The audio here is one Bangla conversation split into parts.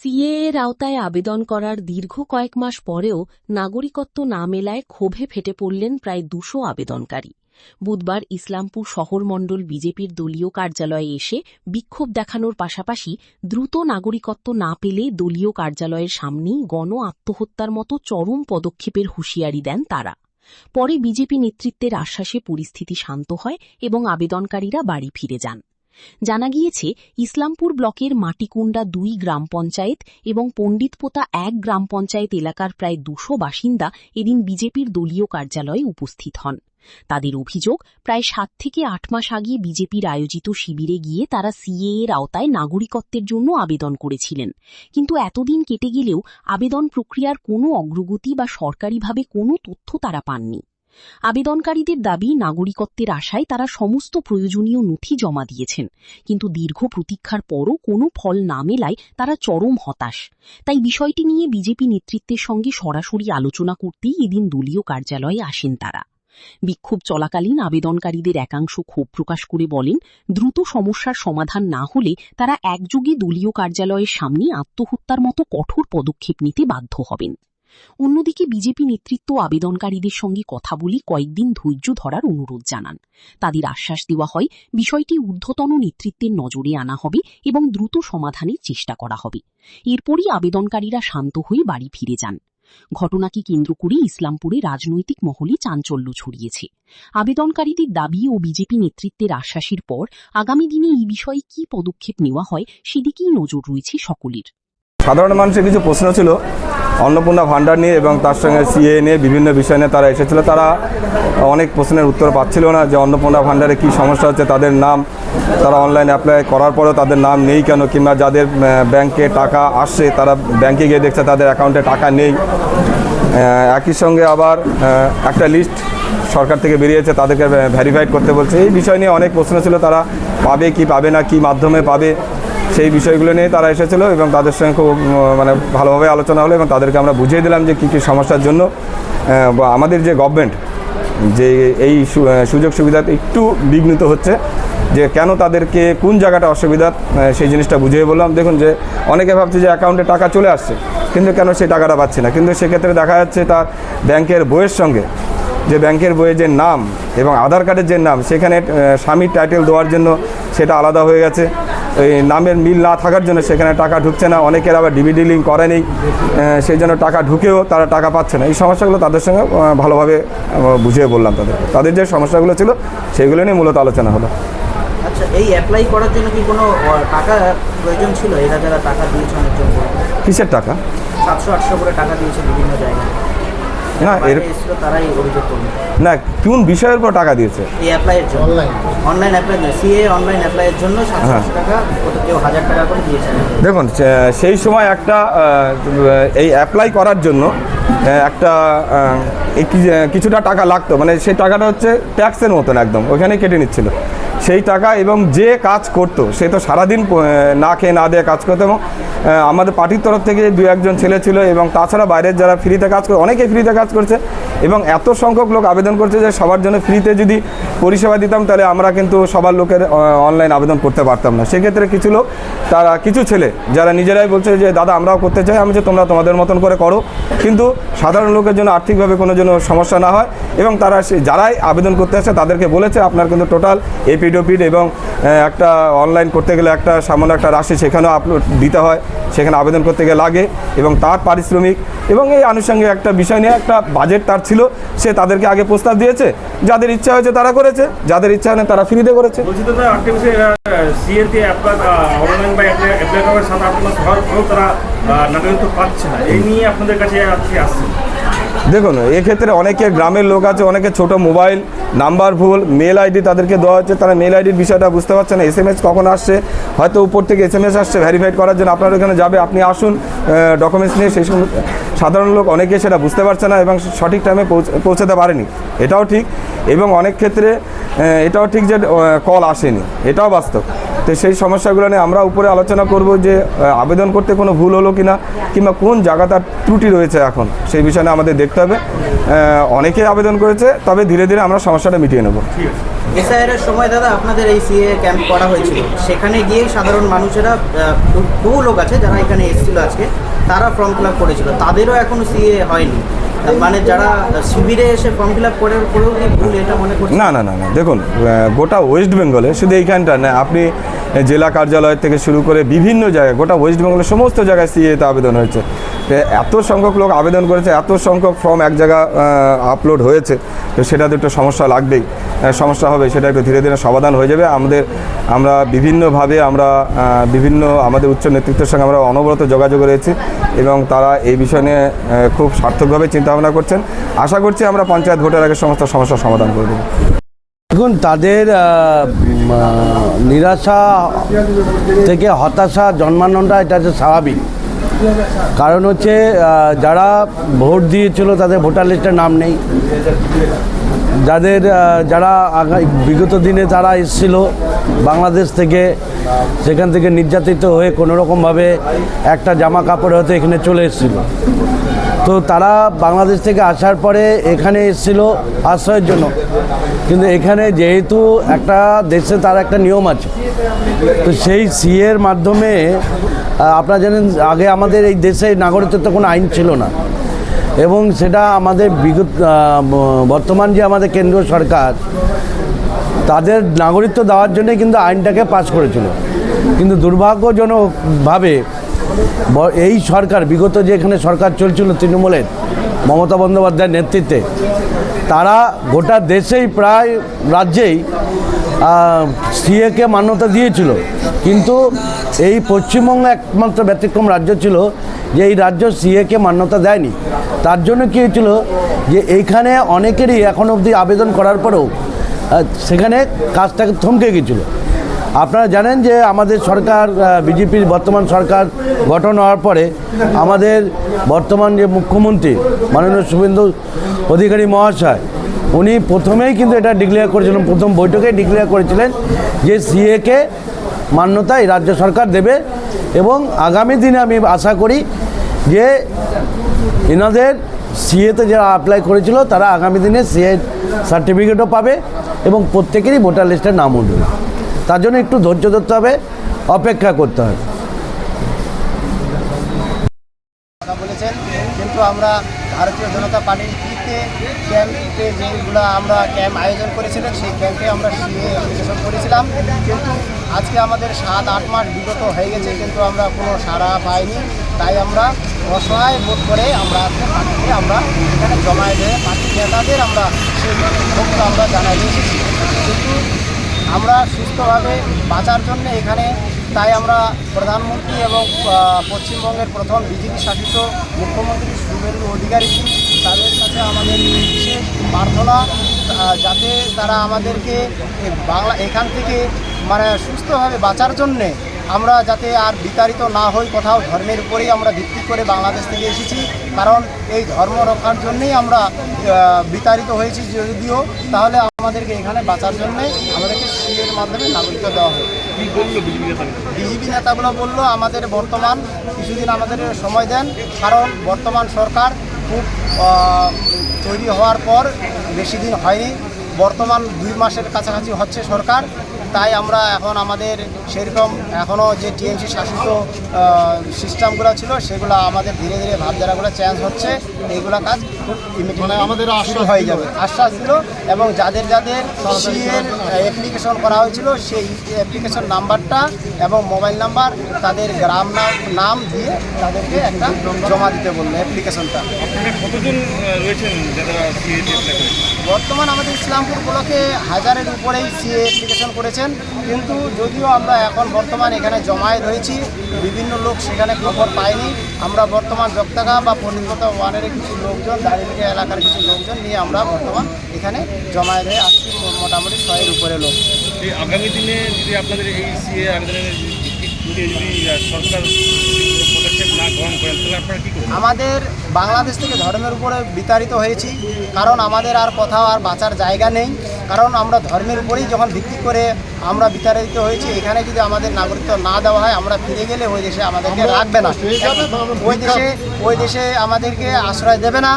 সিএএর আওতায় আবেদন করার দীর্ঘ কয়েক মাস পরেও নাগরিকত্ব না মেলায় ক্ষোভে ফেটে পড়লেন প্রায় ২০০ আবেদনকারী। বুধবার ইসলামপুর শহরমণ্ডল বিজেপির দলীয় কার্যালয়ে এসে বিক্ষোভ দেখানোর পাশাপাশি দ্রুত নাগরিকত্ব না পেলে দলীয় কার্যালয়ের সামনেই গণ আত্মহত্যার মতো চরম পদক্ষেপের হুঁশিয়ারি দেন তারা। পরে বিজেপি নেতৃত্বের আশ্বাসে পরিস্থিতি শান্ত হয় এবং আবেদনকারীরা বাড়ি ফিরে যান। জানা গিয়েছে, ইসলামপুর ব্লকের মাটিকুণ্ডা ২ গ্রাম পঞ্চায়েত এবং পণ্ডিতপোতা ১ গ্রাম পঞ্চায়েত এলাকার প্রায় ২০০ বাসিন্দা এদিন বিজেপির দলীয় কার্যালয়ে উপস্থিত হন। তাদের অভিযোগ, প্রায় ৭ থেকে ৮ মাস আগে বিজেপির আয়োজিত শিবিরে গিয়ে তারা সিএএর আওতায় নাগরিকত্বের জন্য আবেদন করেছিলেন, কিন্তু এতদিন কেটে গেলেও আবেদন প্রক্রিয়ার কোনো অগ্রগতি বা সরকারিভাবে কোনো তথ্য তারা পাননি। আবেদনকারীদের দাবি, নাগরিকত্বের আশায় তারা সমস্ত প্রয়োজনীয় নথি জমা দিয়েছেন, কিন্তু দীর্ঘ প্রতীক্ষার পরও কোনো ফল না মেলায় তারা চরম হতাশ। তাই বিষয়টি নিয়ে বিজেপি নেতৃত্বের সঙ্গে সরাসরি আলোচনা করতেই এদিন দলীয় কার্যালয়ে আসেন তারা। বিক্ষোভ চলাকালীন আবেদনকারীদের একাংশ ক্ষোভ প্রকাশ করে বলেন, দ্রুত সমস্যার সমাধান না হলে তারা একযোগে দলীয় কার্যালয়ের সামনে আত্মহত্যার মতো কঠোর পদক্ষেপ নিতে বাধ্য হবেন। অন্যদিকে বিজেপি নেতৃত্ব আবেদনকারীদের সঙ্গে কথা বলে কয়েকদিন ধৈর্য ধরার অনুরোধ জানান। তাদের আশ্বাস দেওয়া হয়, বিষয়টি ঊর্ধ্বতন নেতৃত্বের নজরে আনা হবে এবং দ্রুত সমাধানের চেষ্টা করা হবে। এরপরই আবেদনকারীরা শান্ত হয়ে বাড়ি ফিরে যান। ঘটনাকে কেন্দ্র করে ইসলামপুরে রাজনৈতিক মহলে চাঞ্চল্য ছড়িয়েছে। আবেদনকারীদের দাবি ও বিজেপি নেতৃত্বের আশ্বাসের পর আগামী দিনে এই বিষয়ে কী পদক্ষেপ নেওয়া হয় সেদিকেই নজর রয়েছে সকলের। সাধারণ মানুষের কিছু প্রশ্ন ছিল অন্নপূর্ণা ভাণ্ডার নিয়ে এবং তার সঙ্গে সিএ নিয়ে, বিভিন্ন বিষয় নিয়ে তারা এসেছিল। তারা অনেক প্রশ্নের উত্তর পাচ্ছিল না যে অন্নপূর্ণা ভাণ্ডারে কী সমস্যা হচ্ছে, তাদের নাম তারা অনলাইন অ্যাপ্লাই করার পরেও তাদের নাম নেই কেন, কিংবা যাদের ব্যাংকে টাকা আসছে তারা ব্যাংকে গিয়ে দেখছে তাদের অ্যাকাউন্টে টাকা নেই। একই সঙ্গে আবার একটা লিস্ট সরকার থেকে বেরিয়েছে, তাদেরকে ভেরিফাইড করতে বলছে। এই বিষয় নিয়ে অনেক প্রশ্ন ছিল, তারা পাবে কি পাবে না, কি মাধ্যমে পাবে, সেই বিষয়গুলো নিয়ে তারা এসেছিল এবং তাদের সঙ্গে খুব ভালোভাবে আলোচনা হলো এবং তাদেরকে আমরা বুঝিয়ে দিলাম যে কী কী সমস্যার জন্য আমাদের যে গভর্নমেন্ট যে এই সুযোগ সুবিধাতে একটু বিঘ্নিত হচ্ছে, যে কেন তাদেরকে কোন জায়গাটা অসুবিধা সেই জিনিসটা বুঝিয়ে বললাম। দেখুন, যে অনেকে ভাবছে যে অ্যাকাউন্টে টাকা চলে আসছে, কিন্তু কেন সেই টাকাটা পাচ্ছে না, কিন্তু সেক্ষেত্রে দেখা যাচ্ছে তার ব্যাংকের বইয়ের সঙ্গে যে ব্যাংকের বইয়ে যে নাম এবং আধার কার্ডের যে নাম, সেখানে স্বামীর টাইটেল দেওয়ার জন্য সেটা আলাদা হয়ে গেছে। এই নামের মিল না থাকার জন্য সেখানে টাকা ঢুকছে না। অনেকের আবার ডিবিডি লিঙ্ক করেনি, সেই জন্য টাকা ঢুকেও তারা টাকা পাচ্ছে না। এই সমস্যাগুলো তাদের সঙ্গে ভালোভাবে বুঝিয়ে বললাম তাদের যে সমস্যাগুলো ছিল সেগুলো নিয়ে মূলত আলোচনা হলো। আচ্ছা, এই অ্যাপ্লাই করার জন্য কি কোনো টাকা প্রয়োজন ছিল? এরা যারা টাকা দিয়েছে অনেক জন, কিসের টাকা? 700-800 করে টাকা দিয়েছে বিভিন্ন জায়গায়। না, তারাই অভিযোগ করবে না, কোন বিষয়ের উপর টাকা দিয়েছে? এই অ্যাপ্লাইয়ের জন্য, অনলাইন অ্যাপ্লাই, সিএ অনলাইন অ্যাপ্লাইয়ের জন্য 700 টাকা, কেউ 1000 টাকা করে দিয়েছে। দেখুন, সেই সময় একটা এই অ্যাপ্লাই করার জন্য একটা কিছুটা টাকা লাগতো, মানে সেই টাকাটা হচ্ছে ট্যাক্সের মতন একদম ওখানে কেটে নিচ্ছিল সেই টাকা। এবং যে কাজ করতো সে তো সারাদিন না খেয়ে না দিয়ে কাজ করতো, এবং আমাদের পার্টির তরফ থেকে 2-1 ছেলে ছিল, এবং তাছাড়া বাইরের যারা ফ্রিতে কাজ করে অনেকে ফ্রিতে কাজ করছে, এবং এত সংখ্যক লোক আবেদন করছে যে সবার জন্য ফ্রিতে যদি পরিষেবা দিতাম তাহলে আমরা কিন্তু সবার লোকের অনলাইন আবেদন করতে পারতাম না। সেক্ষেত্রে কিছু ছেলে যারা নিজেরাই বলছে যে দাদা আমরাও করতে চাই, আমি যে তোমরা তোমাদের মতন করে করো, কিন্তু সাধারণ লোকের জন্য আর্থিকভাবে কোনো যেন সমস্যা না হয়। এবং তারা যারাই আবেদন করতে আসে তাদেরকে বলেছে আপনার কিন্তু টোটাল এপিডোপিড এবং একটা অনলাইন করতে গেলে একটা সামান্য একটা রাশি সেখানেও আপলোড দিতে হয়, সেখানে আবেদন করতে গেলে লাগে, এবং তার পারিশ্রমিক এবং এই আনুষঙ্গিক একটা বিষয় নিয়ে একটা বাজেট তার ছিল, সে তাদেরকে আগে প্রস্তাব দিয়েছে। যাদের ইচ্ছা হয়েছে তারা করেছে, যাদের ইচ্ছা নেই তারা ফ্রিতে করেছে। দেখুন, এক্ষেত্রে অনেকে গ্রামের লোক আছে, অনেকে ছোট মোবাইল নাম্বার ভুল, মেল আইডি তাদেরকে দেওয়া হচ্ছে, তারা মেল আইডির বিষয়টা বুঝতে পারছে না। SMS কখন আসছে, হয়তো উপর থেকে SMS আসছে ভেরিফাইড করার জন্য, আপনার ওখানে যাবে, আপনি আসুন ডকুমেন্টস নিয়ে, সেই সময় সাধারণ লোক অনেকে সেটা বুঝতে পারছে না এবং সঠিক টাইমে পৌঁছাতে পারেনি, এটাও ঠিক। এবং অনেক ক্ষেত্রে এটাও ঠিক যে কল আসেনি, এটাও বাস্তব। তো সেই সমস্যাগুলো নিয়ে আমরা উপরে আলোচনা করব যে আবেদন করতে কোনো ভুল হলো কিনা, কিংবা কোন জায়গাটার ত্রুটি রয়েছে এখন সেই বিষয়ে আমাদের দেখতে হবে। অনেকে আবেদন করেছে, তবে ধীরে ধীরে আমরা সমস্যাটা মিটিয়ে নেব। এসআইআর এর সময় দাদা আপনাদের এই সিএ ক্যাম্প করা হয়েছিল, সেখানে গিয়ে সাধারণ মানুষেরা বহু লোক আছে যারা এখানে এসেছিল আজকে, তারা ফর্ম ফিল আপ করেছিল, তাদেরও এখনো সিএ হয়নি। মানে যারা শিবিরে এসে ফর্ম ফিল আপ করেও কি ভুল এটা মনে করছেন? না না না না, দেখুন গোটা ওয়েস্ট বেঙ্গলে শুধু এইখানটা না, আপনি জেলা কার্যালয় থেকে শুরু করে বিভিন্ন জায়গায় গোটা ওয়েস্ট বেঙ্গলের সমস্ত জায়গায় সিএতে আবেদন হয়েছে। এত সংখ্যক লোক আবেদন করেছে, এত সংখ্যক ফর্ম এক জায়গায় আপলোড হয়েছে, তো সেটাতে একটু সমস্যা লাগবেই, সমস্যা হবে, সেটা একটু ধীরে ধীরে সমাধান হয়ে যাবে। আমরা বিভিন্নভাবে বিভিন্ন আমাদের উচ্চ নেতৃত্বের সঙ্গে আমরা অনবরত যোগাযোগ রয়েছি এবং তারা এই বিষয় নিয়ে খুব সার্থকভাবে চিন্তাভাবনা করছেন। আশা করছি আমরা পঞ্চায়েত ভোটের আগে সমস্ত সমস্যার সমাধান করে দেবো। দেখুন, তাদের নিরাশা থেকে হতাশা জন্মানোটা এটা হচ্ছে স্বাভাবিক। কারণ হচ্ছে যারা ভোট দিয়েছিল তাদের ভোটার লিস্টে নাম নেই, যারা বিগত দিনে তারা এসেছিল বাংলাদেশ থেকে, সেখান থেকে নির্যাতিত হয়ে কোনোরকমভাবে একটা জামা কাপড় হয়তো এখানে চলে এসেছিল, তো তারা বাংলাদেশ থেকে আসার পরে এখানে এসেছিল আশ্রয়ের জন্য। কিন্তু এখানে যেহেতু একটা দেশে তার একটা নিয়ম আছে, তো সেই সিএর মাধ্যমে আপনারা জানেন আগে আমাদের এই দেশে নাগরিকত্ব কোনো আইন ছিল না, এবং সেটা আমাদের বর্তমান যে আমাদের কেন্দ্রীয় সরকার তাদের নাগরিকত্ব দেওয়ার জন্য কিন্তু আইনটাকে পাস করেছিল। কিন্তু দুর্ভাগ্যজনকভাবে এই সরকার, বিগত যে এখানে সরকার চলছিল তৃণমূলের মমতা বন্দ্যোপাধ্যায়ের নেতৃত্বে, তারা গোটা দেশেই প্রায় রাজ্যেই সিএকে মান্যতা দিয়েছিল। কিন্তু এই পশ্চিমবঙ্গ একমাত্র ব্যতিক্রম রাজ্য ছিল যে এই রাজ্য সিএকে মান্যতা দেয়নি। তার জন্য কী হয়েছিল যে এইখানে অনেকেরই এখন অবধি আবেদন করার পরেও সেখানে কাজটাকে থমকে গিয়েছিল। আপনারা জানেন যে আমাদের সরকার, বিজেপির বর্তমান সরকার গঠন হওয়ার পরে আমাদের বর্তমান যে মুখ্যমন্ত্রী মাননীয় শুভেন্দু অধিকারী মহাশয়, উনি প্রথমেই কিন্তু এটা ডিক্লেয়ার করেছিলেন, প্রথম বৈঠকে ডিক্লেয়ার করেছিলেন যে সিএকে মান্যতা এই রাজ্য সরকার দেবে, এবং আগামী দিনে আমি আশা করি যে এনাদের সিএতে যারা অ্যাপ্লাই করেছিল তারা আগামী দিনে সিএ সার্টিফিকেটও পাবে এবং প্রত্যেকেরই ভোটার লিস্টে নাম উঠবে। তার জন্য একটু ধৈর্য ধরতে হবে, অপেক্ষা করতে হবে। কথা বলেছেন, কিন্তু আমরা ভারতীয় জনতা পার্টির ক্যাম্পে যেগুলো আমরা ক্যাম্প আয়োজন করেছিলেন সেই ক্যাম্পে আমরা সিএ অ্যাপ্লিকেশন করেছিলাম, কিন্তু আজকে আমাদের 7-8 মাস বিগত হয়ে গেছে, কিন্তু আমরা কোনো সাড়া পাইনি। তাই আমরা অসহায় বোধ করে আমরা পার্টিকে আমরা এখানে জমায়ে দিয়ে পার্টি নেতাদের আমরা সেই বক্তব্য আমরা জানাই এসেছি। কিন্তু আমরা সুস্থভাবে বাঁচার জন্য এখানে, তাই আমরা প্রধানমন্ত্রী এবং পশ্চিমবঙ্গের প্রথম বিজেপি শাসিত মুখ্যমন্ত্রী শুভেন্দু অধিকারী তাদের কাছে আমাদের বিশেষ প্রার্থনা, যাতে তারা আমাদেরকে এখান থেকে মানে সুস্থভাবে বাঁচার জন্যে আমরা যাতে আর বিতাড়িত না হই কোথাও ধর্মের উপরেই আমরা ভিত্তি করে বাংলাদেশ থেকে এসেছি, কারণ এই ধর্ম রক্ষার জন্যেই আমরা বিতাড়িত হয়েছি যদিও, তাহলে আমাদেরকে এখানে বাঁচার জন্যে আমাদেরকে সিএর মাধ্যমে নাগরিকত্ব দেওয়া হয়। বিজেপি নেতাগুলো বললো আমাদের বর্তমান কিছুদিন আমাদের সময় দেন, কারণ বর্তমান সরকার খুব তৈরি হওয়ার পর বেশি দিন হয়নি, বর্তমান 2 মাসের কাছাকাছি হচ্ছে সরকার। তাই আমরা এখন আমাদের সেরকম এখনও যে টিএমসি শাসিত সিস্টেমগুলো ছিল সেগুলো আমাদের ধীরে ধীরে ভাবধারাগুলো চেঞ্জ হচ্ছে, এইগুলো কাজ খুব ইমিডিয়েটলি আমাদের আশ্বাস হয়ে যাবে, আশ্বাস দিল। এবং যাদের সিএর অ্যাপ্লিকেশন করা হয়েছিল সেই অ্যাপ্লিকেশন নাম্বারটা এবং মোবাইল নাম্বার, তাদের গ্রাম নাম দিয়ে তাদেরকে একটা জমা দিতে বললো অ্যাপ্লিকেশনটা। কতজন রয়েছেন যারা সিএ বর্তমান আমাদের ইসলামপুর ব্লকে 1000-এর উপরেই সিএ অ্যাপ্লিকেশন করেছেন, কিন্তু যদিও আমরা এখন বর্তমান এখানে জমায়েত হয়েছি, বিভিন্ন লোক সেখানে খবর পায়নি। আমরা বর্তমান জগতাগা বা পণ্ডিততা ওয়ানের কিছু লোকজন, দাঁড়িয়ে এলাকার কিছু লোকজন নিয়ে আমরা বর্তমান এখানে জমায়েত হয়ে আসছি, মোটামুটি 100-এর উপরে লোক। আগামী দিনে যদি আপনাদের এই সিএ আবেদনের যদি সরকার পদক্ষেপ না গ্রহণ করেন তাহলে আপনারা কী করবেন? আমাদের বাংলাদেশ থেকে ধর্মের উপরে বিতাড়িত হয়েছি, কারণ আমাদের আর কোথাও আর বাঁচার জায়গা নেই, কারণ আমরা ধর্মের উপরেই যখন ভিত্তি করে আমরা বিতাড়িত হয়েছি। এখানে যদি আমাদের নাগরিকত্ব না দেওয়া হয়, আমরা ফিরে গেলে ওই দেশে আমাদেরকে রাখবে না, ওই দেশে আমাদেরকে আশ্রয় দেবে না।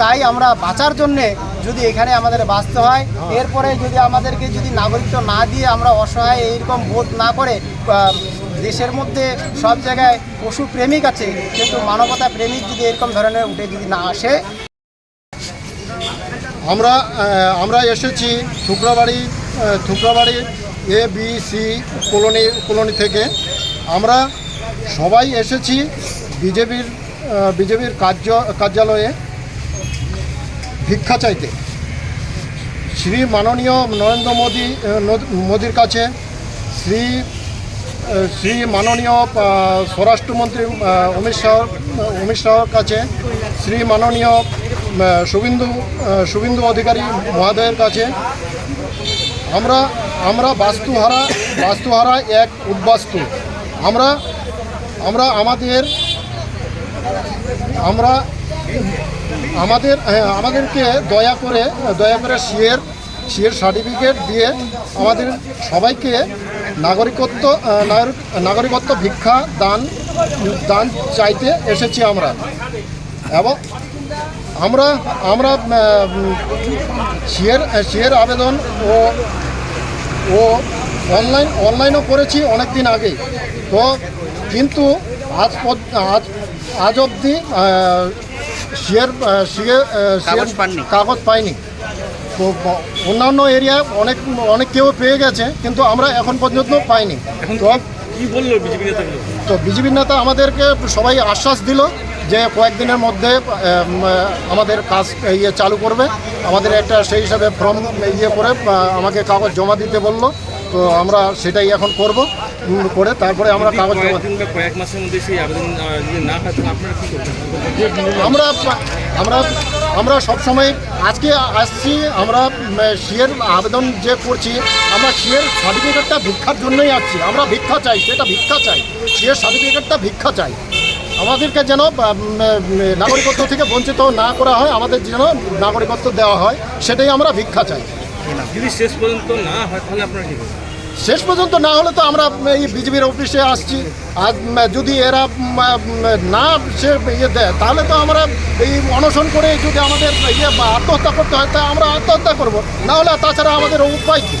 তাই আমরা বাঁচার জন্যে যদি এখানে আমাদের বাঁচতে হয়, এরপরে যদি আমাদেরকে যদি নাগরিকত্ব না দিয়ে আমরা অসহায় এইরকম বোধ না করে, দেশের মধ্যে সব জায়গায় পশু প্রেমিক আছে কিন্তু মানবতা প্রেমিক যদি এরকম ধরনের উঠে যদি না আসে। আমরা এসেছি থুকরাবাড়ি ABC কলোনি থেকে। আমরা সবাই এসেছি বিজেপির কার্যালয়ে ভিক্ষা চাইতে। শ্রী মাননীয় নরেন্দ্র মোদির কাছে, শ্রী মাননীয় স্বরাষ্ট্রমন্ত্রী অমিত শাহর কাছে, শ্রী মাননীয় শুভেন্দু অধিকারী মহোদয়ের কাছে। আমরা বাস্তুহারা এক উদ্বাস্তু। আমাদেরকে দয়া করে সিএর সার্টিফিকেট দিয়ে আমাদের সবাইকে নাগরিকত্ব ভিক্ষা দান চাইতে এসেছি আমরা। এবং আমরা সিএর আবেদন ও অনলাইনও করেছি অনেক দিন আগে। তো কিন্তু আজ অবধি সিএর কাগজ পাইনি। তো অন্যান্য এরিয়া অনেক কেউ পেয়ে গেছে, কিন্তু আমরা এখন পর্যন্ত পাইনি। কি বললো বিজেপি নেতা? তো বিজেপি নেতা আমাদেরকে সবাই আশ্বাস দিল যে কয়েকদিনের মধ্যে আমাদের কাজ চালু করবে। আমাদের একটা সেই হিসাবে ফর্ম করে আমাকে কাগজ জমা দিতে বললো। তো আমরা সেটাই এখন করে তারপরে আমরা কাগজ জমা দিই। কয়েক মাসের মধ্যে সেই আবেদন না হয় আপনারা কী করবেন? আমরা সবসময় আজকে আসছি, আমরা সিএর আবেদন যে করছি, আমরা সিএর সার্টিফিকেটটা ভিক্ষার জন্যই আসছি। আমরা ভিক্ষা চাই, সেটা ভিক্ষা চাই, সিএর সার্টিফিকেটটা ভিক্ষা চাই। আমাদেরকে যেন নাগরিকত্ব থেকে বঞ্চিত না করা হয়, আমাদের যেন নাগরিকত্ব দেওয়া হয়, সেটাই আমরা ভিক্ষা চাই। যদি শেষ পর্যন্ত না হয় তাহলে আপনারা কী করবেন? শেষ পর্যন্ত না হলে তো আমরা এই বিজেপির অফিসে আসছি। আর যদি এরা না দেয় তাহলে তো আমরা এই অনশন করে যদি আমাদের আত্মহত্যা করতে হয় তা আমরা আত্মহত্যা করবো, না হলে তাছাড়া আমাদের উপায় কী?